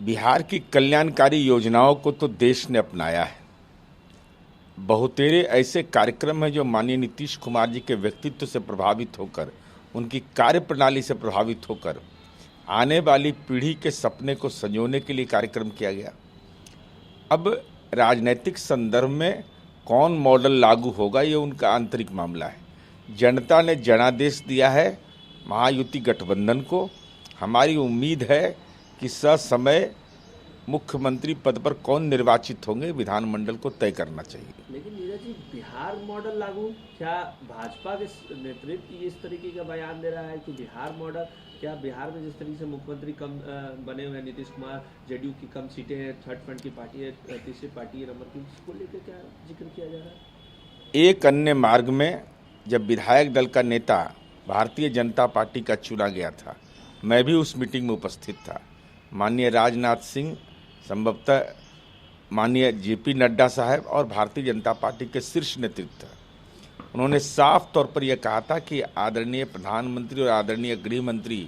बिहार की कल्याणकारी योजनाओं को तो देश ने अपनाया है। बहुतेरे ऐसे कार्यक्रम हैं जो माननीय नीतीश कुमार जी के व्यक्तित्व से प्रभावित होकर, उनकी कार्यप्रणाली से प्रभावित होकर आने वाली पीढ़ी के सपने को संजोने के लिए कार्यक्रम किया गया। अब राजनीतिक संदर्भ में कौन मॉडल लागू होगा, ये उनका आंतरिक मामला है। जनता ने जनादेश दिया है महायुति गठबंधन को। हमारी उम्मीद है कि ससमय मुख्यमंत्री पद पर कौन निर्वाचित होंगे, विधानमंडल को तय करना चाहिए। लेकिन नीरज जी, बिहार मॉडल लागू, क्या भाजपा के नेतृत्व इस तरीके का बयान दे रहा है कि बिहार मॉडल, क्या बिहार में जिस तरीके से मुख्यमंत्री कम बने हुए हैं नीतीश कुमार, जेडीयू की कम सीटें हैं, थर्ड फ्रंट की पार्टी है, तीसरी पार्टी नंबर की, इसको लेकर क्या जिक्र किया जा रहा है? एक अन्य मार्ग में जब विधायक दल का नेता भारतीय जनता पार्टी का चुना गया था, मैं भी उस मीटिंग में उपस्थित था। माननीय राजनाथ सिंह, संभवतः माननीय जेपी नड्डा साहब और भारतीय जनता पार्टी के शीर्ष नेतृत्व, उन्होंने साफ तौर पर यह कहा था कि आदरणीय प्रधानमंत्री और आदरणीय गृह मंत्री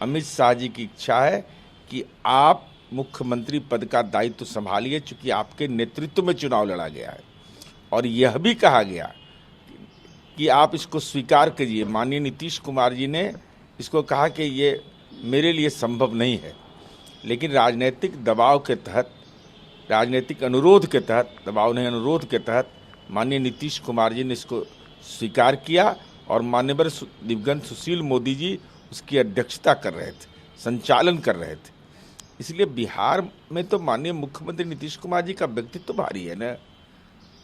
अमित शाह जी की इच्छा है कि आप मुख्यमंत्री पद का दायित्व संभालिए, चूंकि आपके नेतृत्व में चुनाव लड़ा गया है। और यह भी कहा गया कि आप इसको स्वीकार कीजिए। माननीय नीतीश कुमार जी ने इसको कहा कि ये मेरे लिए संभव नहीं है, लेकिन राजनीतिक दबाव के तहत, राजनीतिक अनुरोध के तहत, दबाव नहीं अनुरोध के तहत माननीय नीतीश कुमार जी ने इसको स्वीकार किया और माननीय दिवंगत सुशील मोदी जी उसकी अध्यक्षता कर रहे थे, संचालन कर रहे थे। इसलिए बिहार में तो माननीय मुख्यमंत्री नीतीश कुमार जी का व्यक्तित्व भारी है ना।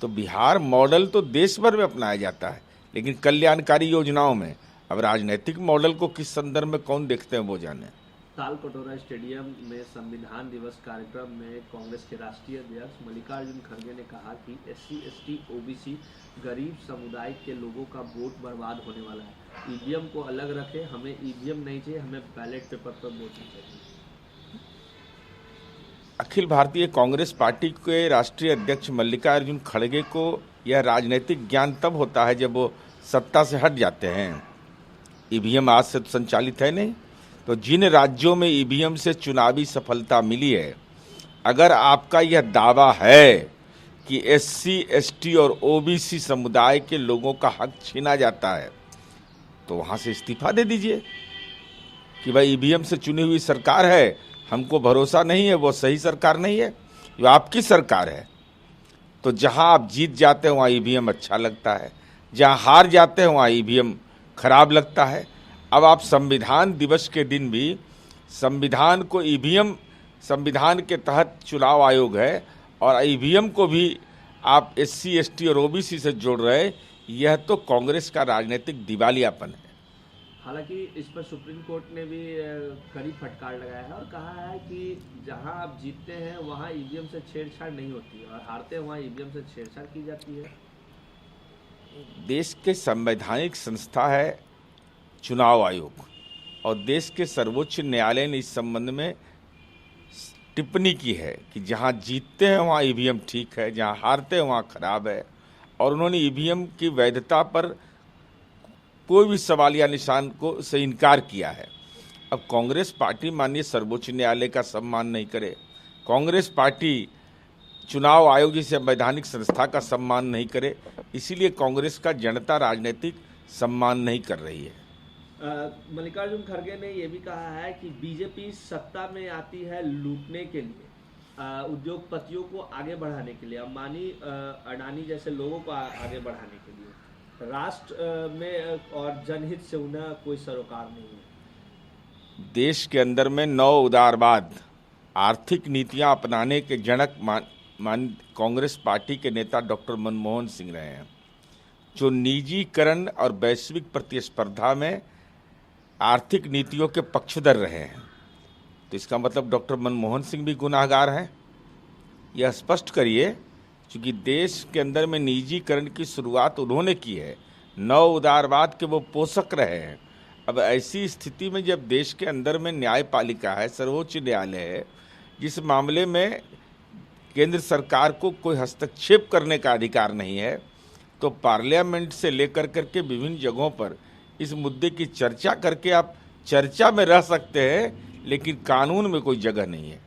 तो बिहार मॉडल तो देश भर में अपनाया जाता है, लेकिन कल्याणकारी योजनाओं में अब राजनीतिक मॉडल को किस संदर्भ में कौन देखते हैं वो जाने। तालकटोरा स्टेडियम में संविधान दिवस कार्यक्रम में कांग्रेस के राष्ट्रीय अध्यक्ष मल्लिकार्जुन खड़गे ने कहा कि SC, ST, OBC गरीब समुदाय के लोगों का वोट बर्बाद होने वाला है। EVM को अलग रखें, हमें EVM नहीं चाहिए, हमें बैलेट पेपर पर वोट चाहिए। अखिल भारतीय कांग्रेस पार्टी के राष्ट्रीय अध्यक्ष मल्लिकार्जुन खड़गे को यह राजनीतिक ज्ञान तब होता है जब वो सत्ता से हट जाते हैं। EVM आज से तो संचालित है नहीं। तो जिन राज्यों में EVM से चुनावी सफलता मिली है, अगर आपका यह दावा है कि SC, ST और OBC समुदाय के लोगों का हक छीना जाता है, तो वहां से इस्तीफा दे दीजिए कि भाई EVM से चुनी हुई सरकार है, हमको भरोसा नहीं है, वो सही सरकार नहीं है, जो आपकी सरकार है। तो जहां आप जीत जाते हैं वहां EVM अच्छा लगता है, जहां हार जाते हैं वहां EVM खराब लगता है। अब आप संविधान दिवस के दिन भी संविधान को EVM, संविधान के तहत चुनाव आयोग है और EVM को भी आप SC, ST और OBC से जोड़ रहे हैं, यह तो कांग्रेस का राजनीतिक दिवालियापन है। हालांकि इस पर सुप्रीम कोर्ट ने भी कड़ी फटकार लगाया है और कहा है कि जहां आप जीतते हैं वहां EVM से छेड़छाड़ नहीं होती है और हारते हैं वहां EVM से छेड़छाड़ की जाती है। देश के संवैधानिक संस्था है चुनाव आयोग और देश के सर्वोच्च न्यायालय ने इस संबंध में टिप्पणी की है कि जहां जीतते हैं वहां EVM ठीक है, जहां हारते हैं वहां खराब है। और उन्होंने EVM की वैधता पर कोई भी सवालिया निशान को से इनकार किया है। अब कांग्रेस पार्टी माननीय सर्वोच्च न्यायालय का सम्मान नहीं करे, कांग्रेस पार्टी चुनाव आयोग जैसे संवैधानिक संस्था का सम्मान नहीं करे, इसीलिए कांग्रेस का जनता राजनीतिक सम्मान नहीं कर रही है। मल्लिकार्जुन खड़गे ने यह भी कहा है कि बीजेपी सत्ता में आती है लूटने के लिए, उद्योगपतियों को आगे बढ़ाने के लिए, अंबानी अडानी जैसे लोगों को आगे बढ़ाने के लिए। राष्ट्र में और जनहित से उन्हें कोई सरोकार नहीं है। देश के अंदर में नव उदारवाद आर्थिक नीतियां अपनाने के जनक कांग्रेस पार्टी के नेता डॉक्टर मनमोहन सिंह रहे हैं, जो निजीकरण और वैश्विक प्रतिस्पर्धा में आर्थिक नीतियों के पक्षधर रहे हैं। तो इसका मतलब डॉक्टर मनमोहन सिंह भी गुनाहगार हैं? यह स्पष्ट करिए, क्योंकि देश के अंदर में निजीकरण की शुरुआत उन्होंने की है, नव उदारवाद के वो पोषक रहे हैं। अब ऐसी स्थिति में जब देश के अंदर में न्यायपालिका है, सर्वोच्च न्यायालय है, जिस मामले में केंद्र सरकार को कोई हस्तक्षेप करने का अधिकार नहीं है, तो पार्लियामेंट से लेकर करके विभिन्न जगहों पर इस मुद्दे की चर्चा करके आप चर्चा में रह सकते हैं, लेकिन कानून में कोई जगह नहीं है।